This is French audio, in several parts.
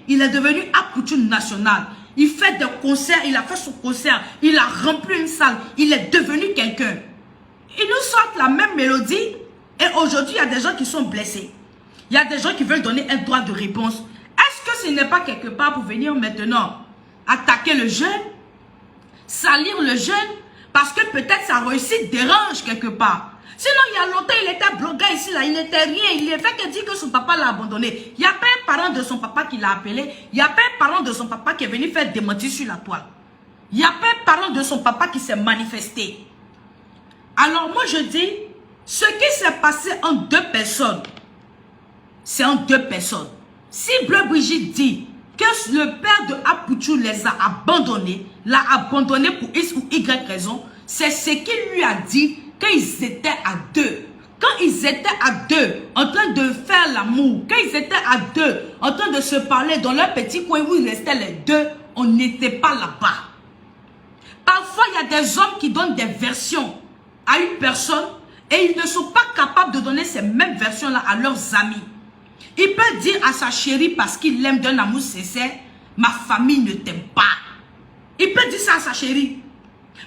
il est devenu Apoutou national. Il fait des concerts, il a fait son concert, il a rempli une salle, il est devenu quelqu'un. Il nous sort la même mélodie et aujourd'hui, il y a des gens qui sont blessés. Il y a des gens qui veulent donner un droit de réponse. Est-ce que ce n'est pas quelque part pour venir maintenant attaquer le jeune, salir le jeune, parce que peut-être sa réussite dérange quelque part? Sinon, il y a longtemps, il était blogueur ici, là, il n'était rien. Il est fait que dire que son papa l'a abandonné. Il n'y a pas un parent de son papa qui l'a appelé. Il n'y a pas un parent de son papa qui est venu faire démentir sur la toile. Il n'y a pas un parent de son papa qui s'est manifesté. Alors moi, je dis, ce qui s'est passé en deux personnes, c'est en deux personnes. Si Bleu Brigitte dit que le père de Apoutou les a abandonnés, l'a abandonné pour X ou Y raison, c'est ce qu'il lui a dit quand ils étaient à deux. Quand ils étaient à deux, en train de faire l'amour, quand ils étaient à deux, en train de se parler dans leur petit coin où ils restaient les deux, on n'était pas là-bas. Parfois, il y a des hommes qui donnent des versions à une personne et ils ne sont pas capables de donner ces mêmes versions-là à leurs amis. Il peut dire à sa chérie parce qu'il l'aime d'un amour sincère, ma famille ne t'aime pas. Il peut dire ça à sa chérie.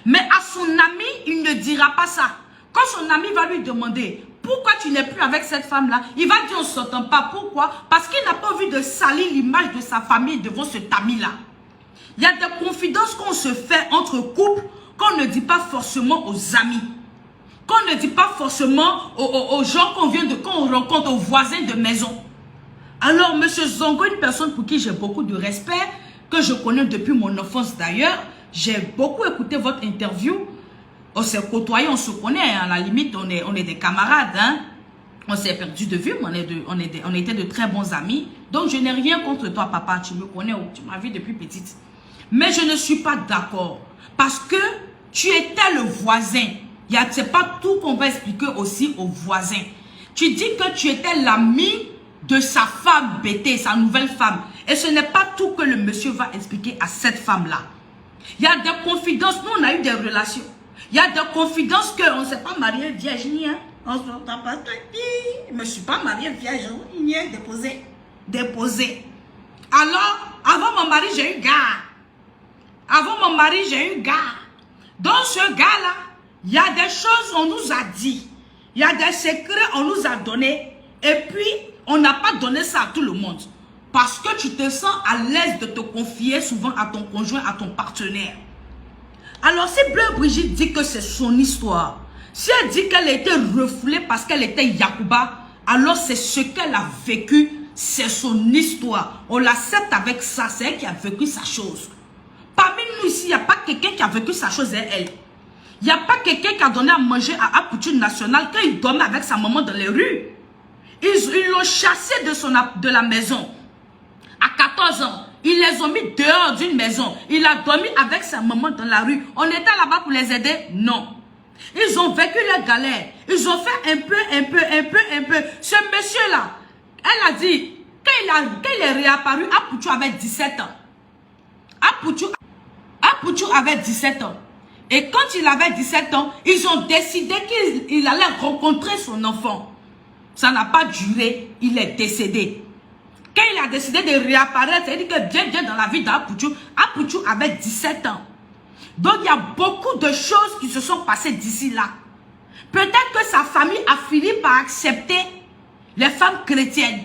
Mais à son ami, il ne dira pas ça. Quand son ami va lui demander pourquoi tu n'es plus avec cette femme-là, il va dire on ne s'entend pas. Pourquoi? Parce qu'il n'a pas envie de salir l'image de sa famille devant cet ami-là. Il y a des confidences qu'on se fait entre couples qu'on ne dit pas forcément aux amis. Qu'on ne dit pas forcément aux gens qu'on rencontre, aux voisins de maison. Alors, M. Zongo, une personne pour qui j'ai beaucoup de respect, que je connais depuis mon enfance d'ailleurs, j'ai beaucoup écouté votre interview. On s'est côtoyés, on se connaît, hein, à la limite, on est des camarades. Hein. On s'est perdu de vue, mais on était de très bons amis. Donc, je n'ai rien contre toi, papa. Tu me connais, tu m'as vu depuis petite. Mais je ne suis pas d'accord. Parce que tu étais le voisin. Ce n'est pas tout qu'on va expliquer aussi aux voisins. Tu dis que tu étais l'ami de sa femme bêtée, sa nouvelle femme. Et ce n'est pas tout que le monsieur va expliquer à cette femme-là. Il y a des confidences. Nous, on a eu des relations. Il y a des confidences qu'on ne s'est pas marié vierge. Hein? On ne s'entend pas. Je ne me suis pas mariée vierge. Ni déposé. Déposé. Alors, avant mon mari, j'ai eu gars. Avant mon mari, j'ai eu gars. Dans ce gars-là, il y a des choses on nous a dit. Il y a des secrets on nous a donnés. Et puis, on n'a pas donné ça à tout le monde. Parce que tu te sens à l'aise de te confier souvent à ton conjoint, à ton partenaire. Alors, si Bleu Brigitte dit que c'est son histoire, si elle dit qu'elle a été refoulée parce qu'elle était Yacouba, alors c'est ce qu'elle a vécu, c'est son histoire. On l'accepte avec ça, c'est elle qui a vécu sa chose. Parmi nous ici, il n'y a pas quelqu'un qui a vécu sa chose, elle. Il n'y a pas quelqu'un qui a donné à manger à Apoutou national quand il dormait avec sa maman dans les rues. Ils l'ont chassé de la maison. À 14 ans, ils les ont mis dehors d'une maison. Il a dormi avec sa maman dans la rue. On était là-bas pour les aider? Non. Ils ont vécu leur galère. Ils ont fait un peu. Ce monsieur-là, elle a dit, quand il est réapparu, Apoutou avait 17 ans. Apoutou avait 17 ans. Et quand il avait 17 ans, ils ont décidé qu'il allait rencontrer son enfant. Ça n'a pas duré, il est décédé. Quand il a décidé de réapparaître, c'est-à-dire que bien dans la vie d'Apoutou, Apoutou avait 17 ans. Donc il y a beaucoup de choses qui se sont passées d'ici là. Peut-être que sa famille a fini par accepter les femmes chrétiennes.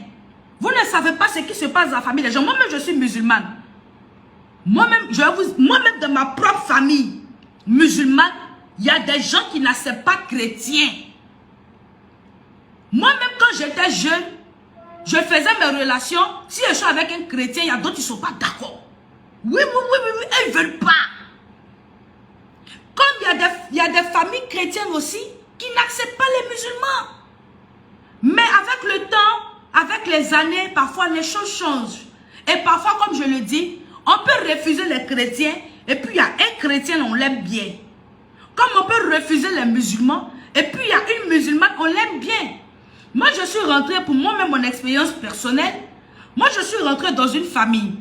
Vous ne savez pas ce qui se passe dans la famille des gens. Moi-même, je suis musulmane. Moi-même, dans ma propre famille musulmane, il y a des gens qui n'acceptent pas chrétiens. Moi-même, quand j'étais jeune, je faisais mes relations. Si je suis avec un chrétien, il y a d'autres qui ne sont pas d'accord. Oui, ils ne veulent pas. Comme il y a des familles chrétiennes aussi qui n'acceptent pas les musulmans. Mais avec le temps, avec les années, parfois les choses changent. Et parfois, comme je le dis, on peut refuser les chrétiens et puis il y a un chrétien, on l'aime bien. Comme on peut refuser les musulmans et puis il y a une musulmane, on l'aime bien. Moi, je suis rentrée, pour moi-même, mon expérience personnelle, moi, je suis rentrée dans une famille.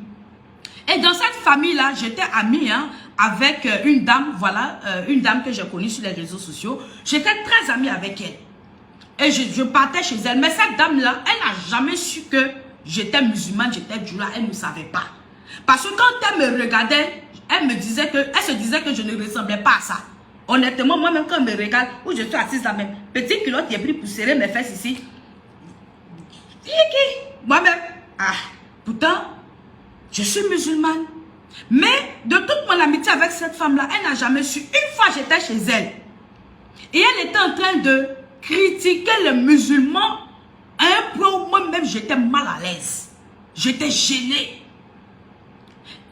Et dans cette famille-là, j'étais amie avec une dame, voilà, une dame que j'ai connue sur les réseaux sociaux. J'étais très amie avec elle. Et je partais chez elle. Mais cette dame-là, elle n'a jamais su que j'étais musulmane, j'étais djoula, elle ne savait pas. Parce que quand elle me regardait, elle se disait que je ne ressemblais pas à ça. Honnêtement, moi-même, quand elle me regarde, où je suis assise là même, petite culotte qui est pris pour serrer mes fesses ici. Moi-même, pourtant, je suis musulmane. Mais de toute mon amitié avec cette femme-là, elle n'a jamais su. Une fois, j'étais chez elle. Et elle était en train de critiquer les musulmans à un point où moi-même, j'étais mal à l'aise. J'étais gênée.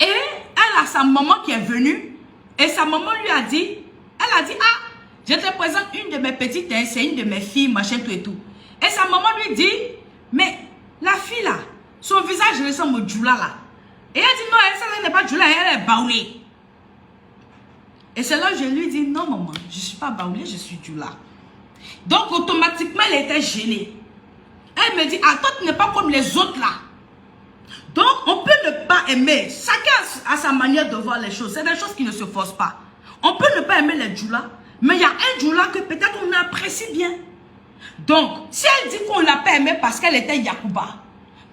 Et elle a sa maman qui est venue. Et sa maman lui a dit, elle a dit, je te présente une de mes petites, c'est une de mes filles, machin, tout et tout. Et sa maman lui dit, mais la fille là, son visage ressemble au djoula là. Et elle dit, non, elle n'est pas djoula, elle est baoulée. Et c'est là que je lui dis, non maman, je ne suis pas baoulée, je suis djoula. Donc automatiquement, elle était gênée. Elle me dit, toi tu n'es pas comme les autres là. Donc on peut ne pas aimer, chacun a sa manière de voir les choses. C'est des choses qui ne se forcent pas. On peut ne pas aimer les djoulas, mais il y a un djoula que peut-être on apprécie bien. Donc, si elle dit qu'on l'a pas aimée parce qu'elle était Yacouba,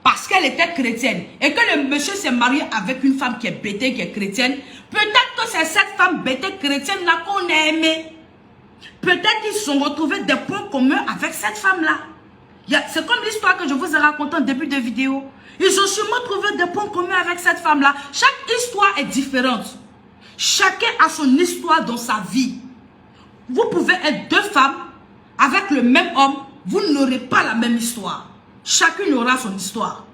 parce qu'elle était chrétienne, et que le monsieur s'est marié avec une femme qui est bêtée, qui est chrétienne, peut-être que c'est cette femme bêtée chrétienne-là qu'on a aimée. Peut-être qu'ils se sont retrouvés des points communs avec cette femme-là. C'est comme l'histoire que je vous ai racontée en début de vidéo. Ils ont sûrement trouvé des points communs avec cette femme-là. Chaque histoire est différente. Chacun a son histoire dans sa vie. Vous pouvez être deux femmes avec le même homme, vous n'aurez pas la même histoire. Chacune aura son histoire.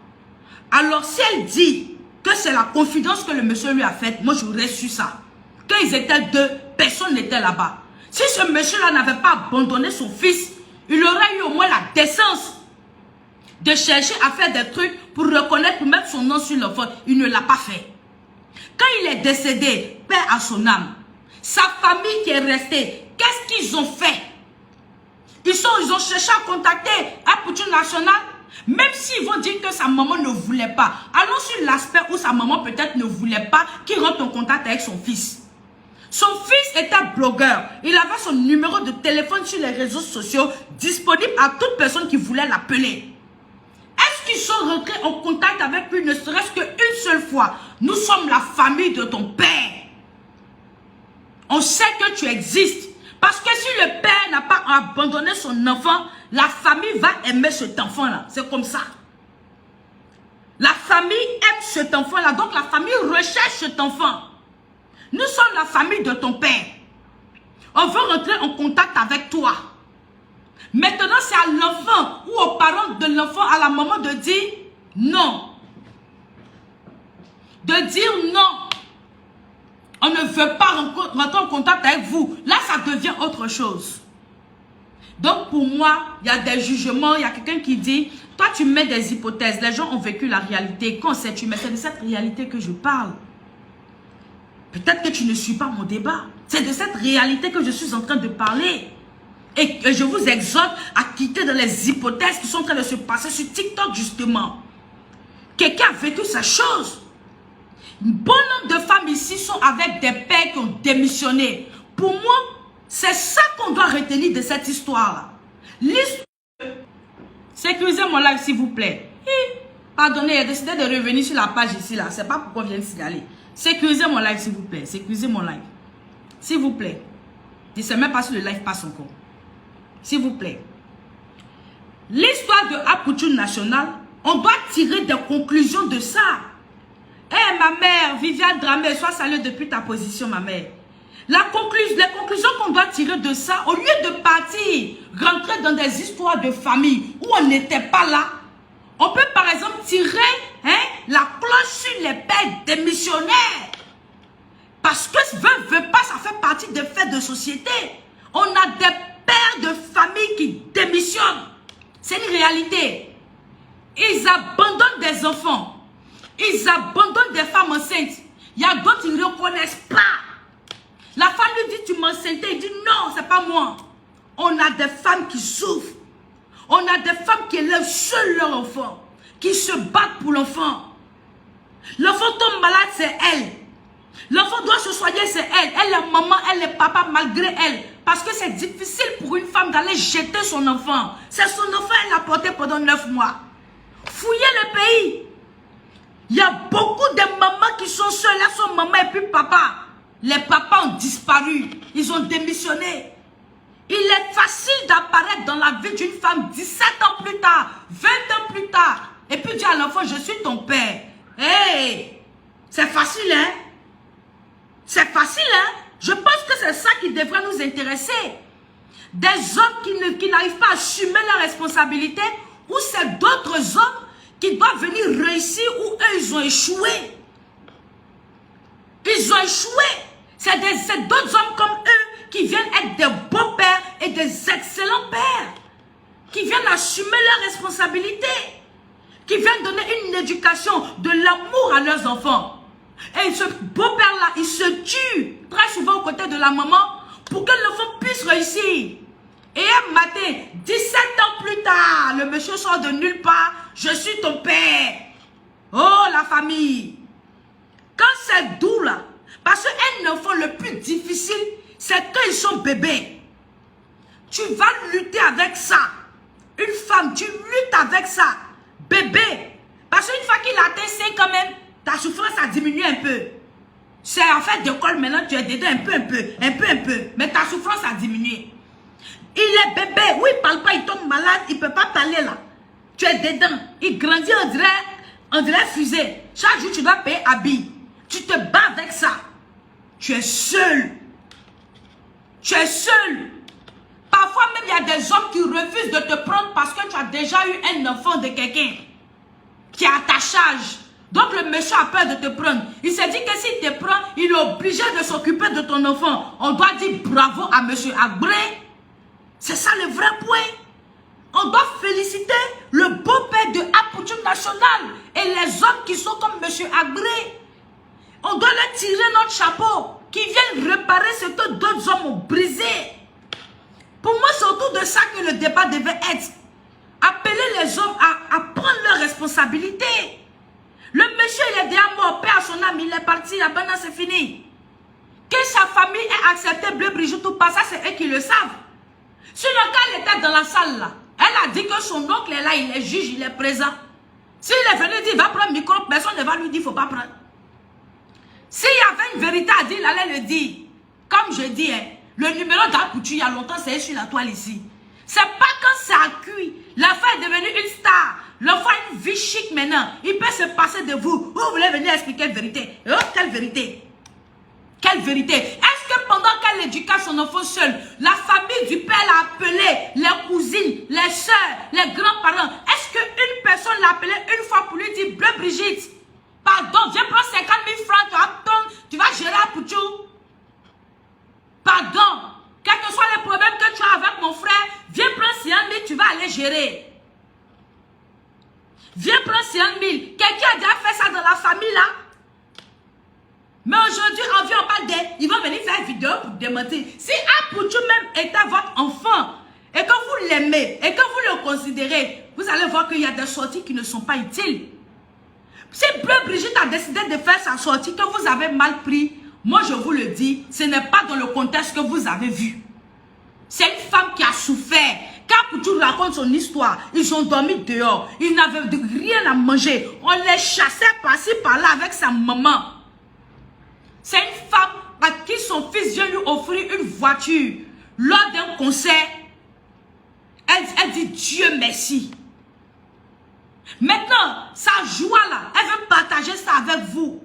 Alors si elle dit que c'est la confidence que le monsieur lui a faite, moi j'aurais su ça. Quand ils étaient deux, personne n'était là-bas. Si ce monsieur-là n'avait pas abandonné son fils, il aurait eu au moins la décence de chercher à faire des trucs pour reconnaître, pour mettre son nom sur l'enfant. Il ne l'a pas fait. Quand il est décédé, paix à son âme, sa famille qui est restée, qu'est-ce qu'ils ont fait? Ils ont cherché à contacter Apoutou National, même s'ils vont dire que sa maman ne voulait pas. Allons sur l'aspect où sa maman peut-être ne voulait pas qu'il rentre en contact avec son fils. Son fils était blogueur. Il avait son numéro de téléphone sur les réseaux sociaux disponible à toute personne qui voulait l'appeler. Est-ce qu'ils sont rentrés en contact avec lui ne serait-ce qu'une seule fois? Nous sommes la famille de ton père. On sait que tu existes. Parce que si le père n'a pas abandonné son enfant, la famille va aimer cet enfant-là. C'est comme ça. La famille aime cet enfant-là. Donc la famille recherche cet enfant. Nous sommes la famille de ton père. On veut rentrer en contact avec toi. Maintenant, c'est à l'enfant ou aux parents de l'enfant, à la maman de dire non. De dire non. On ne veut pas rentrer en contact avec vous. Là, ça devient autre chose. Donc, pour moi, il y a des jugements. Il y a quelqu'un qui dit, toi, tu mets des hypothèses. Les gens ont vécu la réalité. Quand c'est tu mets, c'est de cette réalité que je parle. Peut-être que tu ne suis pas mon débat. C'est de cette réalité que je suis en train de parler. Et je vous exhorte à quitter dans les hypothèses qui sont en train de se passer sur TikTok, justement. Quelqu'un a vécu ces choses. Bon nombre de femmes ici sont avec des pères qui ont démissionné. Pour moi, c'est ça qu'on doit retenir de cette histoire-là. Sécurisez mon live, s'il vous plaît. Pardonnez, il a décidé de revenir sur la page ici, là. C'est pas pourquoi je viens de signaler. Sécurisez mon live, s'il vous plaît. Sécurisez mon live. S'il vous plaît. Je ne sais même pas si le live passe encore. S'il vous plaît. L'histoire de Apoutou National, on doit tirer des conclusions de ça. Ma mère, Viviane Dramé, sois saluée depuis ta position, ma mère. Les conclusions qu'on doit tirer de ça, au lieu de partir, rentrer dans des histoires de famille où on n'était pas là, on peut par exemple tirer la cloche sur les pères démissionnaires. Parce que veut pas, ça fait partie des faits de société. On a des pères de famille qui démissionnent. C'est une réalité. Ils abandonnent des enfants. Ils abandonnent des femmes enceintes. Il y a d'autres qui ne reconnaissent pas. La femme lui dit, tu m'enceintais. Il dit, non, c'est pas moi. On a des femmes qui souffrent. On a des femmes qui élèvent seules leur enfant. Qui se battent pour l'enfant. L'enfant tombe malade, c'est elle. L'enfant doit se soigner, c'est elle. Elle est maman, elle est papa, malgré elle. Parce que c'est difficile pour une femme d'aller jeter son enfant. C'est son enfant, elle l'a porté pendant 9 mois. Fouillez le pays. Il y a beaucoup de mamans qui sont seules. Elles sont maman et puis papa. Les papas ont disparu. Ils ont démissionné. Il est facile d'apparaître dans la vie d'une femme 17 ans plus tard, 20 ans plus tard. Et puis dire à l'enfant, je suis ton père. Hey, c'est facile, hein? C'est facile, hein? Je pense que c'est ça qui devrait nous intéresser. Des hommes qui n'arrivent pas à assumer leurs responsabilités, ou c'est d'autres hommes qui doivent venir réussir où eux, ils ont échoué. Ils ont échoué. C'est d'autres hommes comme eux qui viennent être des beaux pères et des excellents pères. Qui viennent assumer leurs responsabilités. Qui viennent donner une éducation, de l'amour à leurs enfants. Et ce beau-père-là, il se tue très souvent aux côtés de la maman pour que l'enfant puisse réussir. Et un matin, 17 ans plus tard, le monsieur sort de nulle part. Je suis ton père. Oh, la famille. Quand c'est doux là, parce qu'un enfant, le plus difficile, c'est quand ils sont bébés. Tu vas lutter avec ça. Une femme, tu luttes avec ça. Bébé. Parce qu'une fois qu'il atteint 5 ans même, ta souffrance a diminué un peu. C'est en fait d'école maintenant, tu es dedans un peu. Mais ta souffrance a diminué. Il est bébé. Oui, il ne parle pas, il tombe malade, il ne peut pas parler là. Tu es dedans. Il grandit, on dirait fusée. Chaque jour, tu dois payer habit. Tu te bats avec ça. Tu es seul. Tu es seul. Parfois même, il y a des hommes qui refusent de te prendre parce que tu as déjà eu un enfant de quelqu'un qui est à ta charge. Donc le monsieur a peur de te prendre. Il s'est dit que s'il te prend, il est obligé de s'occuper de ton enfant. On doit dire bravo à monsieur Agbray. C'est ça le vrai point. On doit féliciter le beau-père de Apoutum National et les hommes qui sont comme monsieur Agbray. On doit leur tirer notre chapeau, qui viennent réparer ce que d'autres hommes ont brisé. Pour moi, c'est autour de ça que le débat devait être. Appeler les hommes à prendre leurs responsabilités. Le monsieur, il est déjà mort, paix à son âme, il est parti, la banane, c'est fini. Que sa famille ait accepté Bleu Brigitte ou pas, ça c'est eux qui le savent. Si le gars elle était dans la salle là, elle a dit que son oncle est là, il est juge, il est présent. S'il est venu dire, va prendre le micro, personne ne va lui dire, il ne faut pas prendre. S'il y avait une vérité à dire, il allait le dire. Comme je dis, hein, le numéro d'Apoutu, il y a longtemps, c'est sur la toile ici. C'est pas quand ça a cuit. L'enfant est devenu une star. L'enfant a une vie chic maintenant. Il peut se passer de vous. Vous voulez venir expliquer la vérité. Oh, quelle vérité? Quelle vérité? Est-ce que pendant qu'elle éduquait son enfant seul, la famille du père l'a appelé, les cousines, les soeurs, les grands-parents, est-ce qu'une personne l'a appelé une fois pour lui dire, Bleu Brigitte, pardon, viens prendre 50 000 francs, tu vas gérer à Pouchou. Pardon, quels que soient les problèmes que tu as avec mon frère, viens prendre 50 000, tu vas aller gérer. Viens prendre 50 000. Quelqu'un a déjà fait ça dans la famille là? Mais aujourd'hui, on vient en parle d'elle. Ils vont venir faire une vidéo pour démentir. Si Apouchou même était votre enfant, et que vous l'aimez, et que vous le considérez, vous allez voir qu'il y a des sorties qui ne sont pas utiles. Si Bleu Brigitte a décidé de faire sa sortie, que vous avez mal pris, moi je vous le dis, ce n'est pas dans le contexte que vous avez vu. C'est une femme qui a souffert. Quand Apouchou raconte son histoire, ils ont dormi dehors, ils n'avaient rien à manger. On les chassait par-ci par-là avec sa maman. C'est une femme à qui son fils vient lui offrir une voiture. Lors d'un concert, elle dit Dieu merci. Maintenant, sa joie là, elle veut partager ça avec vous.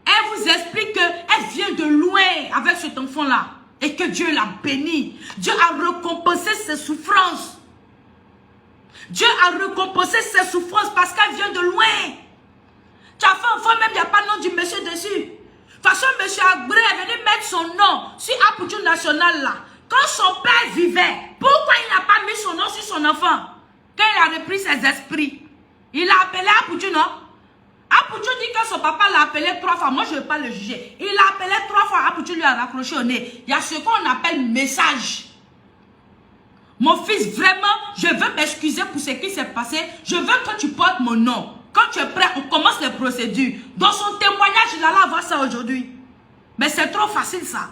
Elle vous explique qu'elle vient de loin avec cet enfant-là. Et que Dieu l'a béni. Dieu a récompensé ses souffrances. Dieu a récompensé ses souffrances parce qu'elle vient de loin. Tu as fait un enfant, même il n'y a pas le nom du monsieur dessus. De toute façon, monsieur Agbray est venu mettre son nom sur Apoutum National là. Quand son père vivait, pourquoi il n'a pas mis son nom sur son enfant? Quand il a repris ses esprits, il a appelé Apoutum, non? Apoutum dit que son papa l'a appelé 3 fois. Moi, je ne veux pas le juger. Il l'a appelé 3 fois. Apoutum lui a raccroché au nez. Il y a ce qu'on appelle message. Mon fils, vraiment, je veux m'excuser pour ce qui s'est passé. Je veux que tu portes mon nom. Quand tu es prêt, on commence les procédures. Dans son témoignage, il allait avoir ça aujourd'hui. Mais c'est trop facile ça.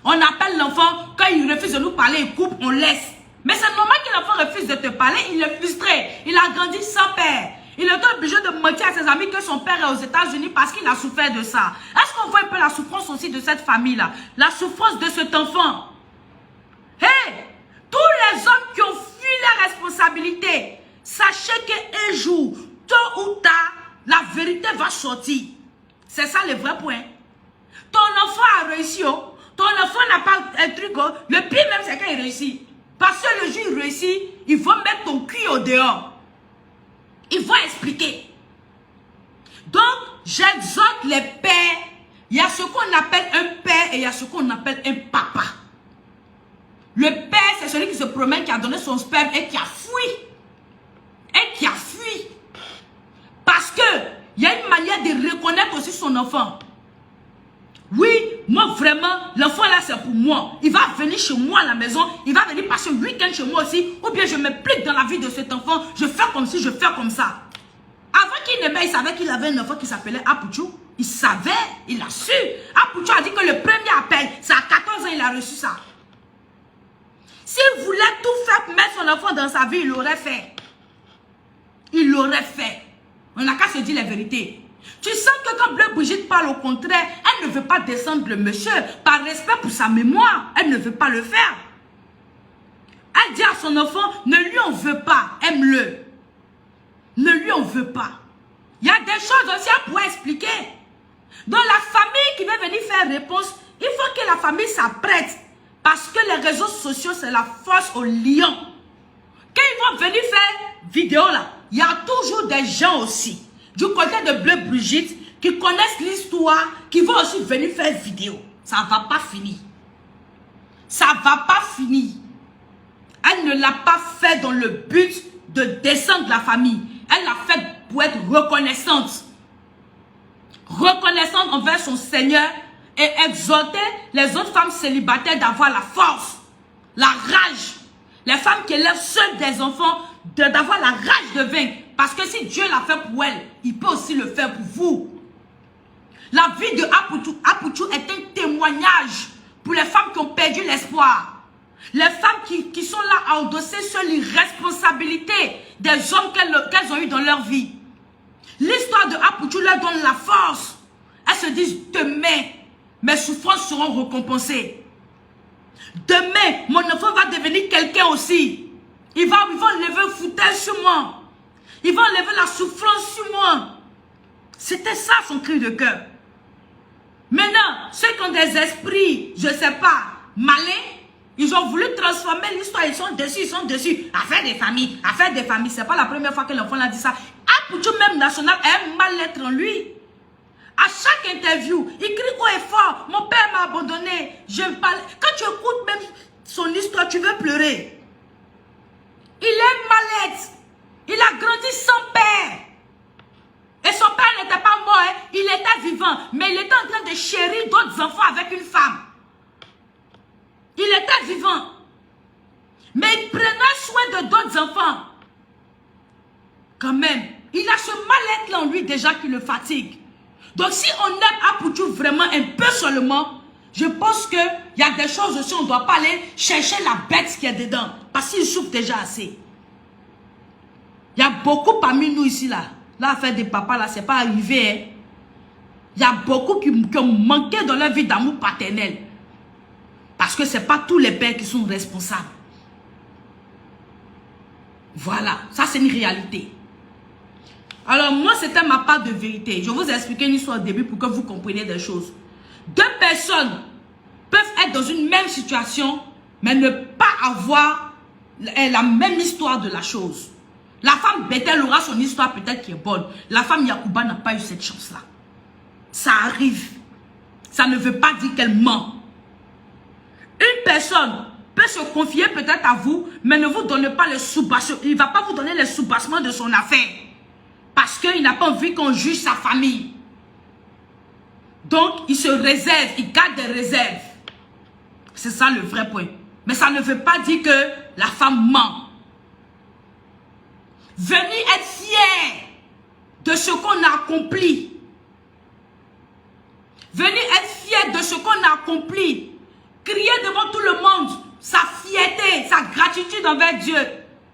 On appelle l'enfant, quand il refuse de nous parler, il coupe, on laisse. Mais c'est normal que l'enfant refuse de te parler. Il est frustré. Il a grandi sans père. Il est obligé de mentir à ses amis que son père est aux États-Unis parce qu'il a souffert de ça. Est-ce qu'on voit un peu la souffrance aussi de cette famille-là? La souffrance de cet enfant. Hey! Tous les hommes qui ont fui la responsabilité, sachez qu'un jour, tôt ou tard, la vérité va sortir. C'est ça le vrai point. Ton enfant a réussi, oh. Ton enfant n'a pas un truc, oh. Le pire même, c'est qu'il réussit. Parce que le jour où il réussit, ils vont mettre ton cul au dehors. Ils vont expliquer. Donc, j'exhorte les pères. Il y a ce qu'on appelle un père et il y a ce qu'on appelle un papa. Le père, c'est celui qui se promène, qui a donné son sperme et qui a fui. Et qui a fui. Parce que il y a une manière de reconnaître aussi son enfant. Oui, moi vraiment, l'enfant là c'est pour moi. Il va venir chez moi à la maison, il va venir passer le week-end chez moi aussi. Ou bien je m'implique dans la vie de cet enfant, je fais comme si, je fais comme ça. Avant qu'il ne meure, il savait qu'il avait un enfant qui s'appelait Apouchou. Il savait, il a su. Apouchou a dit que le premier appel, c'est à 14 ans, il a reçu ça. S'il voulait tout faire pour mettre son enfant dans sa vie, il l'aurait fait. Il l'aurait fait. On n'a qu'à se dire la vérité. Tu sens que quand Bleu Brigitte parle au contraire, elle ne veut pas descendre le monsieur. Par respect pour sa mémoire, elle ne veut pas le faire. Elle dit à son enfant, ne lui en veux pas, aime-le. Ne lui en veux pas. Il y a des choses aussi à pouvoir expliquer. Dans la famille qui veut venir faire réponse, il faut que la famille s'apprête. Parce que les réseaux sociaux, c'est la force au lion. Quand ils vont venir faire vidéo là, il y a toujours des gens aussi, du côté de Bleu Brigitte, qui connaissent l'histoire, qui vont aussi venir faire vidéo. Ça ne va pas finir. Ça ne va pas finir. Elle ne l'a pas fait dans le but de descendre la famille. Elle l'a fait pour être reconnaissante. Reconnaissante envers son Seigneur et exhorter les autres femmes célibataires d'avoir la force, la rage. Les femmes qui élèvent seules des enfants, d'avoir la rage de vaincre. Parce que si Dieu l'a fait pour elle, il peut aussi le faire pour vous. La vie de Apouchou est un témoignage pour les femmes qui ont perdu l'espoir. Les femmes qui sont là à endosser sur les responsabilités des hommes qu'elles ont eu dans leur vie. L'histoire de Apouchou leur donne la force. Elles se disent, demain, mes souffrances seront récompensées. Demain, mon enfant va devenir quelqu'un aussi. Ils vont lever le fauteuil sur moi. Ils vont lever la souffrance sur moi. C'était ça son cri de cœur. Maintenant, ceux qui ont des esprits, je ne sais pas, malins, ils ont voulu transformer l'histoire. Ils sont dessus. Affaire des familles, affaire des familles. Ce n'est pas la première fois que l'enfant a dit ça. Apouchou même national a un mal-être en lui. À chaque interview, il crie haut et fort. Mon père m'a abandonné. Je parle. Quand tu écoutes même son histoire, tu veux pleurer. Il est mal-être. Il a grandi sans père. Et son père n'était pas mort. Hein. Il était vivant. Mais il était en train de chérir d'autres enfants avec une femme. Il était vivant. Mais il prenait soin de d'autres enfants. Quand même, il a ce mal-être en lui déjà qui le fatigue. Donc si on aime Apouchou vraiment un peu seulement, je pense qu'il y a des choses aussi, on ne doit pas aller chercher la bête qui est dedans. Parce qu'il souffre déjà assez. Il y a beaucoup parmi nous ici là. L'affaire des papas là, c'est pas arrivé. Hein. Il y a beaucoup qui ont manqué dans leur vie d'amour paternel. Parce que ce n'est pas tous les pères qui sont responsables. Voilà, ça c'est une réalité. Alors moi c'était ma part de vérité. Je vous ai expliqué une histoire au début pour que vous compreniez des choses. Deux personnes peuvent être dans une même situation, mais ne pas avoir la même histoire de la chose. La femme Bethel aura son histoire peut-être qui est bonne. La femme Yacouba n'a pas eu cette chance-là. Ça arrive. Ça ne veut pas dire qu'elle ment. Une personne peut se confier peut-être à vous, mais ne vous donne pas les sous-bassements. Il ne va pas vous donner les sous-bassements de son affaire. Parce qu'il n'a pas envie qu'on juge sa famille. Donc, il se réserve, il garde des réserves. C'est ça le vrai point. Mais ça ne veut pas dire que la femme ment. Venir être fier de ce qu'on a accompli. Venir être fier de ce qu'on a accompli. Crier devant tout le monde. sa fierté, sa gratitude envers Dieu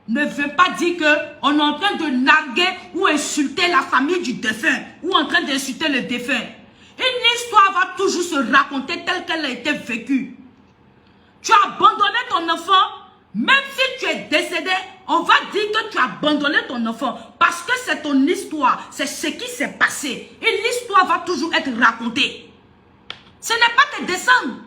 ne veut pas dire qu'on est en train de narguer ou insulter la famille du défunt ou en train d'insulter le défunt. Une histoire va toujours se raconter telle qu'elle a été vécue. Tu as abandonné ton enfant, même si tu es décédé, on va dire que tu as abandonné ton enfant parce que c'est ton histoire, c'est ce qui s'est passé. Et l'histoire va toujours être racontée. Ce n'est pas tes descendants.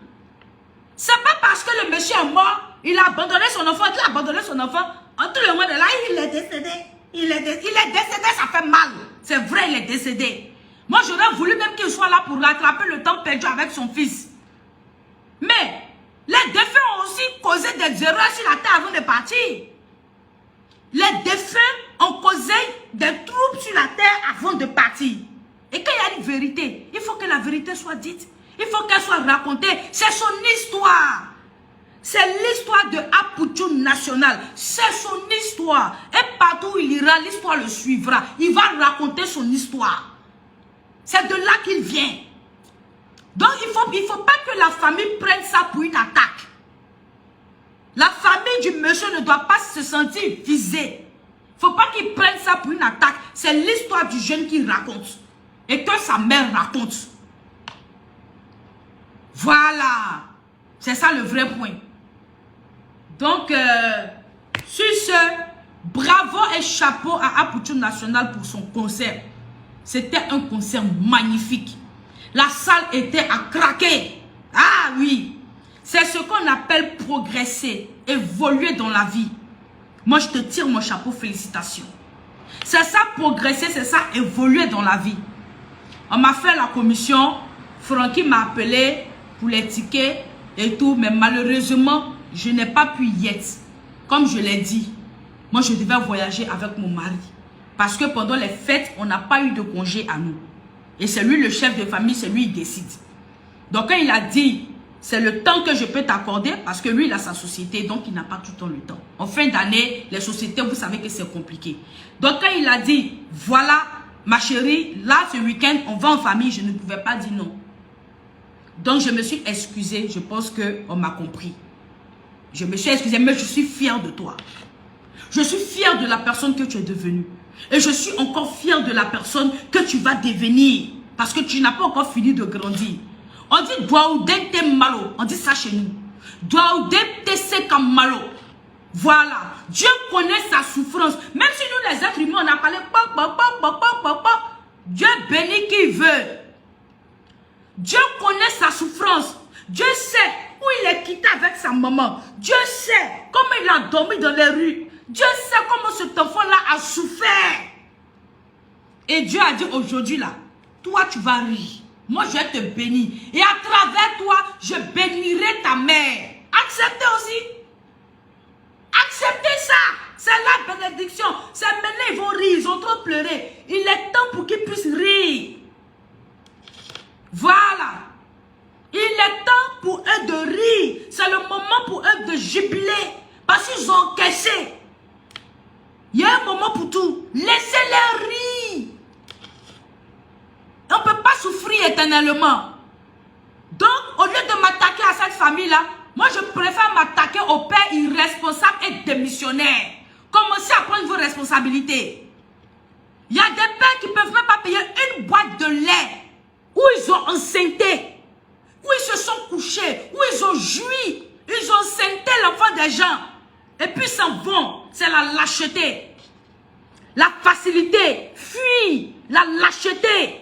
C'est pas parce que le monsieur est mort, il a abandonné son enfant, il a abandonné son enfant. En tout le monde est là, il est décédé. Il est décédé, ça fait mal. C'est vrai, il est décédé. Moi, j'aurais voulu même qu'il soit là pour rattraper le temps perdu avec son fils. Mais les défunts ont aussi causé des erreurs sur la terre avant de partir. Les défunts ont causé des troubles sur la terre avant de partir. Et quand il y a une vérité, il faut que la vérité soit dite. Il faut qu'elle soit racontée. C'est son histoire. C'est l'histoire de Apoutou National. C'est son histoire. Et partout où il ira, l'histoire le suivra. Il va raconter son histoire. C'est de là qu'il vient. Donc il faut pas que la famille prenne ça pour une attaque. La famille du monsieur ne doit pas se sentir visée. Il ne faut pas qu'il prenne ça pour une attaque. C'est l'histoire du jeune qu'il raconte. Et que sa mère raconte. Voilà. C'est ça le vrai point. Donc, sur ce, bravo et chapeau à Apoutou National pour son concert. C'était un concert magnifique. La salle était à craquer. Ah oui. C'est ce qu'on appelle progresser, évoluer dans la vie. Moi, je te tire mon chapeau, félicitations. C'est ça, progresser, c'est ça, évoluer dans la vie. On m'a fait la commission, Francky m'a appelé pour les tickets et tout, mais malheureusement, je n'ai pas pu y être. Comme je l'ai dit, moi, je devais voyager avec mon mari. Parce que pendant les fêtes, on n'a pas eu de congé à nous. Et c'est lui le chef de famille, c'est lui qui décide. Donc, quand il a dit, c'est le temps que je peux t'accorder, parce que lui, il a sa société, donc il n'a pas tout le temps le temps. En fin d'année, les sociétés, vous savez que c'est compliqué. Donc, quand il a dit, voilà, ma chérie, là, ce week-end, on va en famille, je ne pouvais pas dire non. Donc, je me suis excusée, je pense qu'on m'a compris. Je me suis excusée, mais je suis fière de toi. Je suis fière de la personne que tu es devenue. Et je suis encore fière de la personne que tu vas devenir. Parce que tu n'as pas encore fini de grandir. On dit Douaoudem te malo. On dit ça chez nous. Douaoudem te seka malo. Voilà. Dieu connaît sa souffrance. Même si nous les êtres humains, on a parlé. Dieu bénit qui veut. Dieu connaît sa souffrance. Dieu sait où il est quitté avec sa maman. Dieu sait comment il a dormi dans les rues. Dieu sait comment cet enfant-là a souffert. Et Dieu a dit aujourd'hui là, toi tu vas rire. Moi je vais te bénir. Et à travers toi, je bénirai ta mère. Acceptez aussi. Acceptez ça. C'est la bénédiction. C'est maintenant ils vont rire. Ils ont trop pleuré. Il est temps pour qu'ils puissent rire. Voilà. Il est temps pour eux de rire. C'est le moment pour eux de jubiler. Parce qu'ils ont encaissé. Il y a un moment pour tout. Laissez-les rire. On ne peut pas souffrir éternellement. Donc, au lieu de m'attaquer à cette famille-là, moi, je préfère m'attaquer aux pères irresponsables et démissionnaires. Commencez à prendre vos responsabilités. Il y a des pères qui ne peuvent même pas payer une boîte de lait où ils ont enceinté, où ils se sont couchés, où ils ont joui, ils ont enceinté l'enfant des gens. Et puis, ils s'en vont. C'est la lâcheté. La facilité. Fuir. La lâcheté.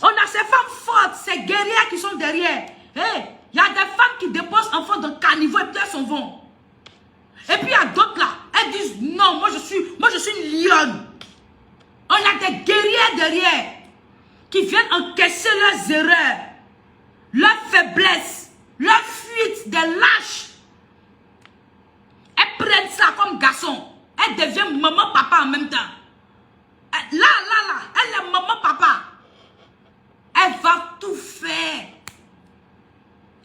On a ces femmes fortes, ces guerrières qui sont derrière. Hey, il y a des femmes qui déposent enfants dans le caniveau et puis elles s'en vont. Et puis il y a d'autres là. Elles disent non, moi je suis une lionne. On a des guerrières derrière qui viennent encaisser leurs erreurs, leurs faiblesses, leurs fuites, des lâches. Elles prennent ça comme garçon. Elles deviennent maman, papa en même temps. Elle est maman, papa. Elle va tout faire.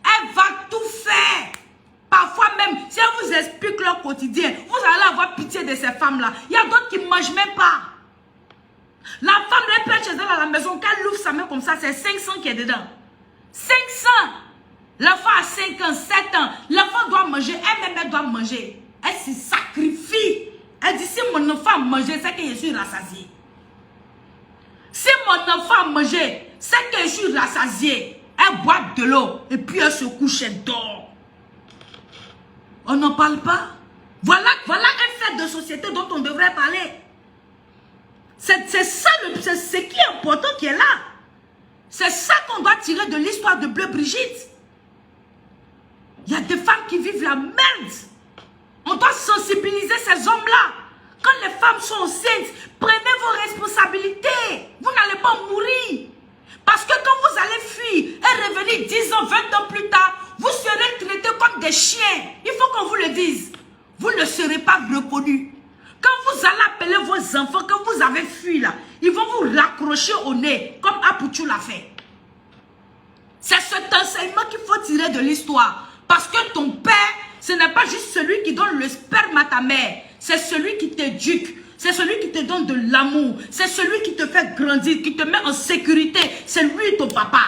Elle va tout faire. Parfois même, si elle vous explique leur quotidien, vous allez avoir pitié de ces femmes-là. Il y a d'autres qui ne mangent même pas. La femme, elle peut être chez elle à la maison, quand elle ouvre sa main comme ça, c'est 500 qui est dedans. 500. L'enfant a 5 ans, 7 ans. L'enfant doit manger. Elle-même, elle doit manger. Elle se sacrifie. Elle dit, si mon enfant a mangé, c'est que je suis rassasiée. Si mon enfant a mangé, c'est que je suis rassasiée. Elle boit de l'eau et puis elle se couche et dort. On n'en parle pas. Voilà un fait de société dont on devrait parler. C'est ça, c'est ce qui est important qui est là. C'est ça qu'on doit tirer de l'histoire de Bleu Brigitte. Il y a des femmes qui vivent la merde. On doit sensibiliser ces hommes-là. Quand les femmes sont enceintes, prenez vos responsabilités. Vous n'allez pas mourir. Parce que quand vous allez fuir et revenir 10 ans, 20 ans plus tard, vous serez traités comme des chiens. Il faut qu'on vous le dise. Vous ne serez pas reconnus. Quand vous allez appeler vos enfants, quand vous avez fui là, ils vont vous raccrocher au nez, comme Apouchou l'a fait. C'est cet enseignement qu'il faut tirer de l'histoire. Parce que ton père, ce n'est pas juste celui qui donne le sperme à ta mère. C'est celui qui t'éduque. C'est celui qui te donne de l'amour. C'est celui qui te fait grandir, qui te met en sécurité. C'est lui ton papa.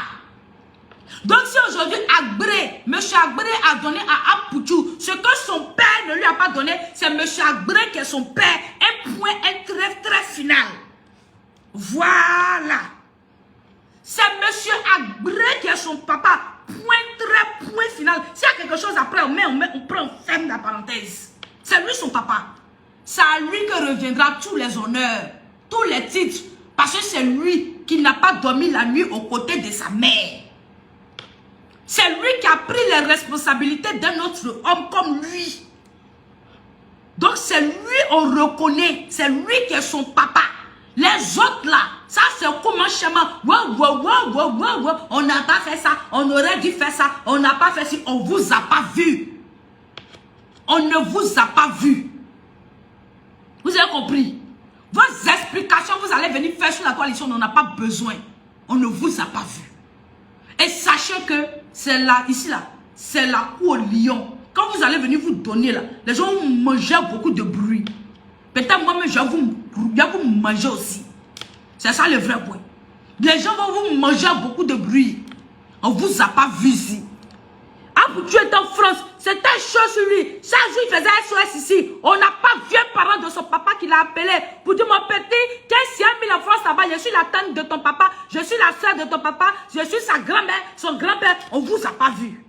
Donc si aujourd'hui Agbré, M. Agbré a donné à Apouchou ce que son père ne lui a pas donné, c'est M. Agbré qui est son père. Un point, un très final. Voilà. C'est M. Agbré qui est son papa. Point final. S'il y a quelque chose après, on prend, on ferme la parenthèse. C'est lui son papa. C'est à lui que reviendra tous les honneurs, tous les titres. Parce que c'est lui qui n'a pas dormi la nuit aux côtés de sa mère. C'est lui qui a pris les responsabilités d'un autre homme comme lui. Donc c'est lui on reconnaît. C'est lui qui est son papa. Les autres là, ça c'est comme un schéma. On n'a pas fait ça. On aurait dû faire ça. On n'a pas fait ça. On ne vous a pas vu. On ne vous a pas vu. Vous avez compris? Vos explications, vous allez venir faire sur la coalition. On n'en a pas besoin. On ne vous a pas vu. Et sachez que c'est là, ici là, c'est la cour au lion. Quand vous allez venir vous donner là, les gens vont manger beaucoup de bruit. Peut-être moi-même, je vais vous manger aussi. C'est ça le vrai point. Les gens vont vous manger beaucoup de bruit. On ne vous a pas vu ici. Apouchou est en France, c'était chaud sur lui. Chaque jour, il faisait SOS ici. On n'a pas vu un parent de son papa qui l'a appelé pour dire, mon petit, qu'est-ce qu'il y a mis en France là-bas? Je suis la tante de ton papa, je suis la soeur de ton papa, je suis sa grand-mère, son grand-père. On ne vous a pas vu.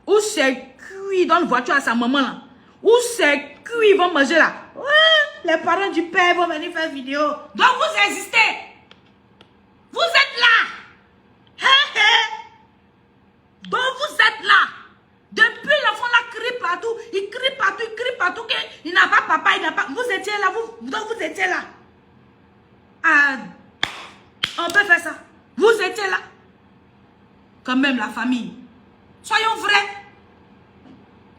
Ou c'est cuit dans la voiture à sa maman là. Ou c'est cuit, ils vont manger là. Ouais, les parents du père vont venir faire vidéo. Donc vous existez. Vous êtes là. Donc vous êtes là. Depuis l'enfant là crie partout. Il crie partout qu'il n'a pas papa, il n'a pas. Vous étiez là, donc vous étiez là. Ah, on peut faire ça. Vous étiez là. Quand même la famille. Soyons vrais.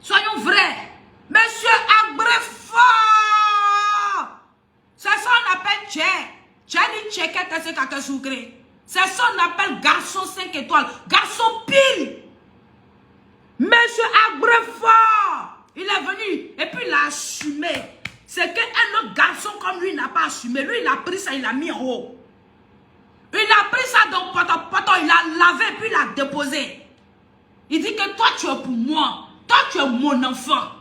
Soyons vrais. Monsieur Abrefort. C'est ça qu'on appelle Tché. Tché dit Tchéquette, c'est qu'à sucré. C'est ça qu'on appelle garçon 5 étoiles. Garçon pile. Monsieur Abrefort. Il est venu et puis il a assumé. C'est qu'un autre garçon comme lui n'a pas assumé. Lui, il a pris ça, il l'a mis en haut. Il a pris ça dans poto, il a lavé et puis il l'a déposé. Il dit que toi, tu es pour moi. Toi, tu es mon enfant.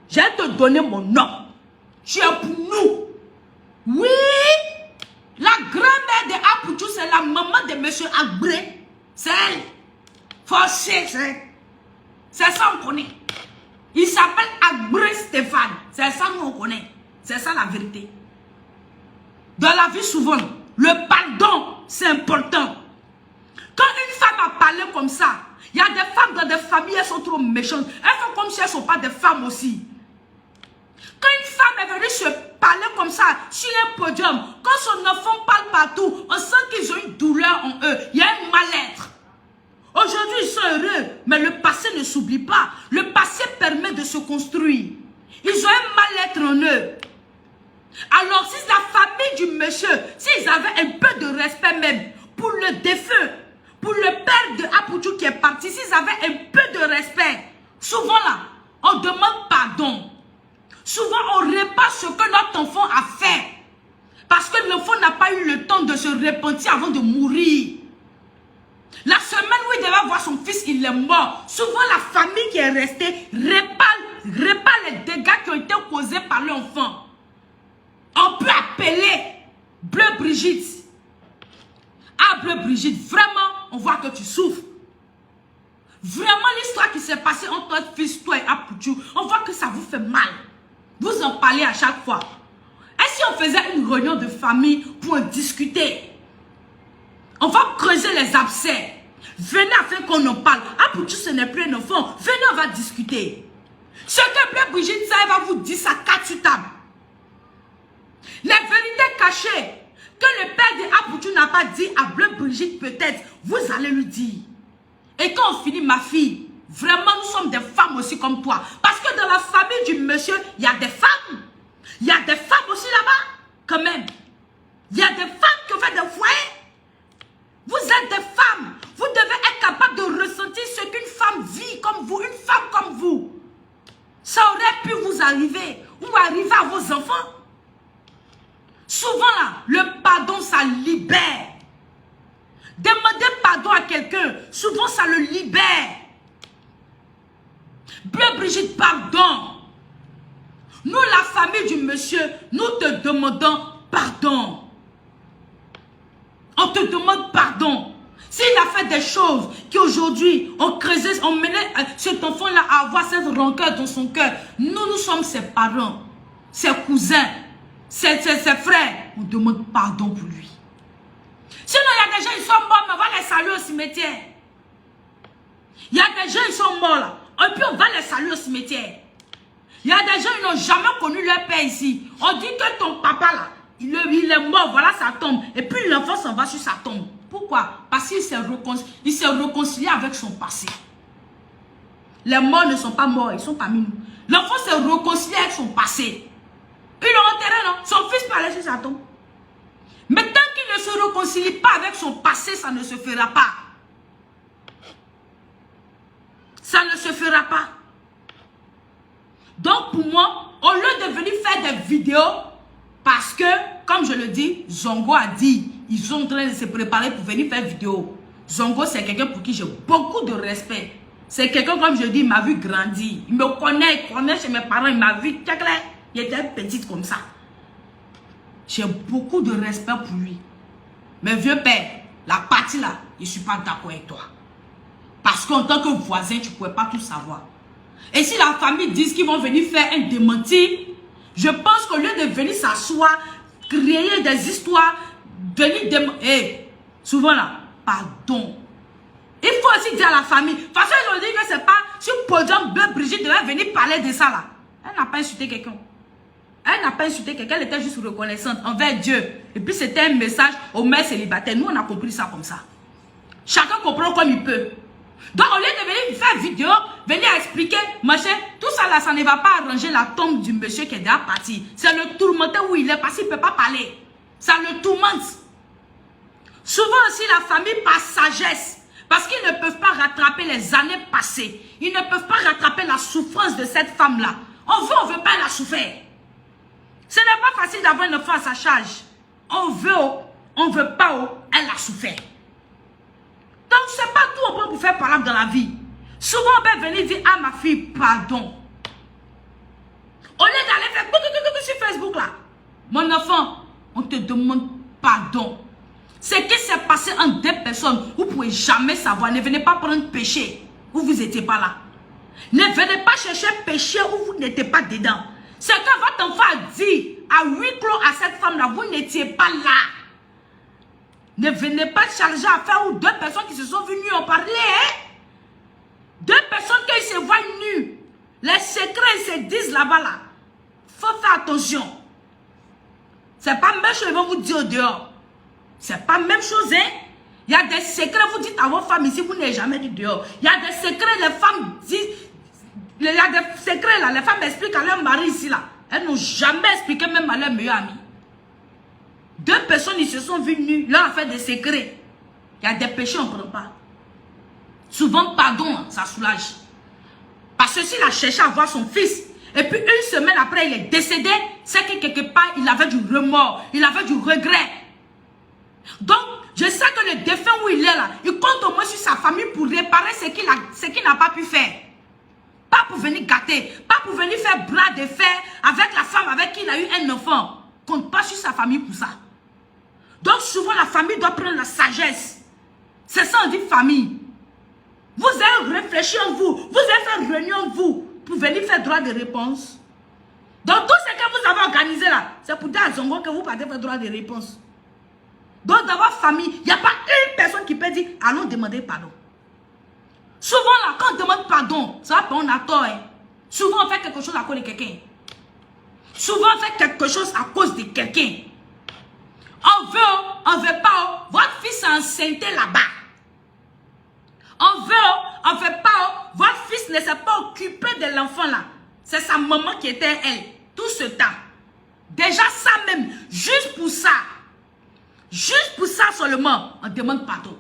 Je vais te donner mon nom. Tu es pour nous. Oui. La grand-mère de Apouchou, c'est la maman de M. Agbré. C'est elle. Forcé, c'est ça on connaît. Il s'appelle Agbré Stéphane. C'est ça nous on connaît. C'est ça la vérité. Dans la vie souvent, le pardon, c'est important. Quand une femme a parlé comme ça, il y a des femmes dans des familles, elles sont trop méchantes. Elles font comme si elles ne sont pas des femmes aussi. Quand une femme est venue se parler comme ça sur un podium, quand son enfant parle partout, on sent qu'ils ont une douleur en eux. Il y a un mal-être. Aujourd'hui, ils sont heureux, mais le passé ne s'oublie pas. Le passé permet de se construire. Ils ont un mal-être en eux. Alors, si la famille du monsieur, s'ils avaient un peu de respect même pour le défunt, pour le père de Apouchou qui est parti, s'ils avaient un peu de respect, souvent là, on demande pardon. Souvent, on répare ce que notre enfant a fait. Parce que l'enfant n'a pas eu le temps de se repentir avant de mourir. La semaine où où il devait voir son fils, il est mort. Souvent, la famille qui est restée répare les dégâts qui ont été causés par l'enfant. On peut appeler Bleu Brigitte. Ah, Bleu Brigitte, vraiment, on voit que tu souffres. Vraiment, l'histoire qui s'est passée entre votre fils, toi et Apoutou, on voit que ça vous fait mal. Vous en parlez à chaque fois. Et si on faisait une réunion de famille pour en discuter? On va creuser les abcès. Venez afin qu'on en parle. Apoutou, ce n'est plus un enfant. Venez, on va discuter. Ce que Bleu Brigitte, ça va vous dire, ça casse sur table. Les vérités cachées que le père de Apoutou n'a pas dit à Bleu Brigitte, peut-être, vous allez lui dire. Et quand on finit, ma fille, vraiment, nous sommes des femmes aussi comme toi. Parce que dans la famille du monsieur, il y a des femmes. Il y a des femmes aussi là-bas, quand même. Il y a des femmes qui ont fait des foyers. Vous êtes des femmes. Vous devez être capable de ressentir ce qu'une femme vit comme vous, une femme comme vous. Ça aurait pu vous arriver ou arriver à vos enfants. Souvent là, le pardon, ça libère. Demander pardon à quelqu'un, souvent ça le libère. Bleu Brigitte, pardon. Nous, la famille du monsieur, nous te demandons pardon. On te demande pardon. S'il a fait des choses qui aujourd'hui ont creusé, ont mené cet enfant-là à avoir cette rancœur dans son cœur, nous sommes ses parents, ses cousins, ses frères. On demande pardon pour lui. Sinon, il y a des gens, ils sont morts, mais on va les saluer au cimetière. Il y a des gens, ils sont morts là. Et puis on va les saluer au cimetière. Il y a des gens, ils n'ont jamais connu leur père ici. On dit que ton papa là, il est mort, voilà sa tombe. Et puis l'enfant s'en va sur sa tombe. Pourquoi? Parce qu'il s'est réconcilié avec son passé. Les morts ne sont pas morts, ils sont parmi nous. L'enfant s'est réconcilié avec son passé. Ils l'ont enterré, non? Son fils peut aller sur sa tombe. Mais tant qu'il ne se réconcilie pas avec son passé, ça ne se fera pas. Ça ne se fera pas. Donc pour moi, au lieu de venir faire des vidéos, parce que, comme je le dis, Zongo a dit, ils sont en train de se préparer pour venir faire vidéo. Zongo, c'est quelqu'un pour qui j'ai beaucoup de respect. C'est quelqu'un, comme je dis, il m'a vu grandir. Il me connaît, il connaît chez mes parents, il m'a vu, il était petite comme ça. J'ai beaucoup de respect pour lui. Mais vieux père, la partie là, je ne suis pas d'accord avec toi. Parce qu'en tant que voisin, tu ne pouvais pas tout savoir. Et si la famille dit qu'ils vont venir faire un démenti, je pense qu'au lieu de venir s'asseoir, créer des histoires, venir démentir, souvent là, pardon. Il faut aussi dire à la famille, de toute façon, ils ont dit que c'est pas sur podium Bleu Brigitte devait venir parler de ça là. Elle n'a pas insulté quelqu'un. Elle n'a pas insulté quelqu'un, elle était juste reconnaissante envers Dieu. Et puis c'était un message aux mères célibataires. Nous, on a compris ça comme ça. Chacun comprend comme il peut. Donc, au lieu de venir faire vidéo, venir expliquer, machin, tout ça là, ça ne va pas arranger la tombe du monsieur qui est déjà parti. C'est le tourmenté où il est parce qu'il ne peut pas parler. Ça le tourmente. Souvent aussi, la famille par sagesse, parce qu'ils ne peuvent pas rattraper les années passées. Ils ne peuvent pas rattraper la souffrance de cette femme-là. On veut pas la souffrir. Ce n'est pas facile d'avoir une enfant à sa charge. On veut pas, elle a souffert. Donc, ce n'est pas tout au point pour faire parler dans la vie. Souvent, on peut venir dire à ma fille, pardon. Au lieu d'aller faire sur Facebook là, mon enfant, on te demande pardon. Ce qui s'est passé entre deux personnes, vous ne pouvez jamais savoir. Ne venez pas prendre péché où vous n'étiez pas là. Ne venez pas chercher péché où vous n'étiez pas dedans. Ce que votre enfant a dit à huis clos à cette femme-là, vous n'étiez pas là. Ne venez pas charger à faire où deux personnes qui se sont venues en parler. Hein? Deux personnes qui se voient nues. Les secrets se disent là-bas. Là. Faut faire attention. C'est pas même chose qu'ils vont vous dire au dehors. C'est pas même chose. Hein? Il y a des secrets, vous dites à vos femmes ici, vous n'avez jamais dit dehors. Il y a des secrets, les femmes disent. Il y a des secrets là, les femmes expliquent à leur mari ici là. Elles n'ont jamais expliqué même à leur meilleur ami. Deux personnes, ils se sont vues nues, leur a fait des secrets. Il y a des péchés, on ne prend pas. Souvent, pardon, ça soulage. Parce que s'il a cherché à voir son fils, et puis une semaine après, il est décédé, c'est que quelque part, il avait du remords, il avait du regret. Donc, je sais que le défunt où il est là, il compte au moins sur sa famille pour réparer ce qu'il n'a pas pu faire. Pas pour venir gâter, pas pour venir faire bras de fer avec la femme avec qui il a eu un enfant. Compte pas sur sa famille pour ça. Donc souvent la famille doit prendre la sagesse. C'est ça on dit famille. Vous avez réfléchi en vous, vous avez fait une réunion en vous pour venir faire droit de réponse. Donc tout ce que vous avez organisé là, c'est pour dire à Zongo que vous partez faire droit de réponse. Donc d'avoir famille, il n'y a pas une personne qui peut dire allons demander pardon. Souvent là, quand on demande pardon, ça va pas on a tort. Hein. Souvent on fait quelque chose à cause de quelqu'un. Souvent on fait quelque chose à cause de quelqu'un. On veut pas, votre fils est enceinté là-bas. On veut pas, votre fils ne s'est pas occupé de l'enfant là. C'est sa maman qui était elle, tout ce temps. Déjà ça même, juste pour ça seulement, on demande pardon.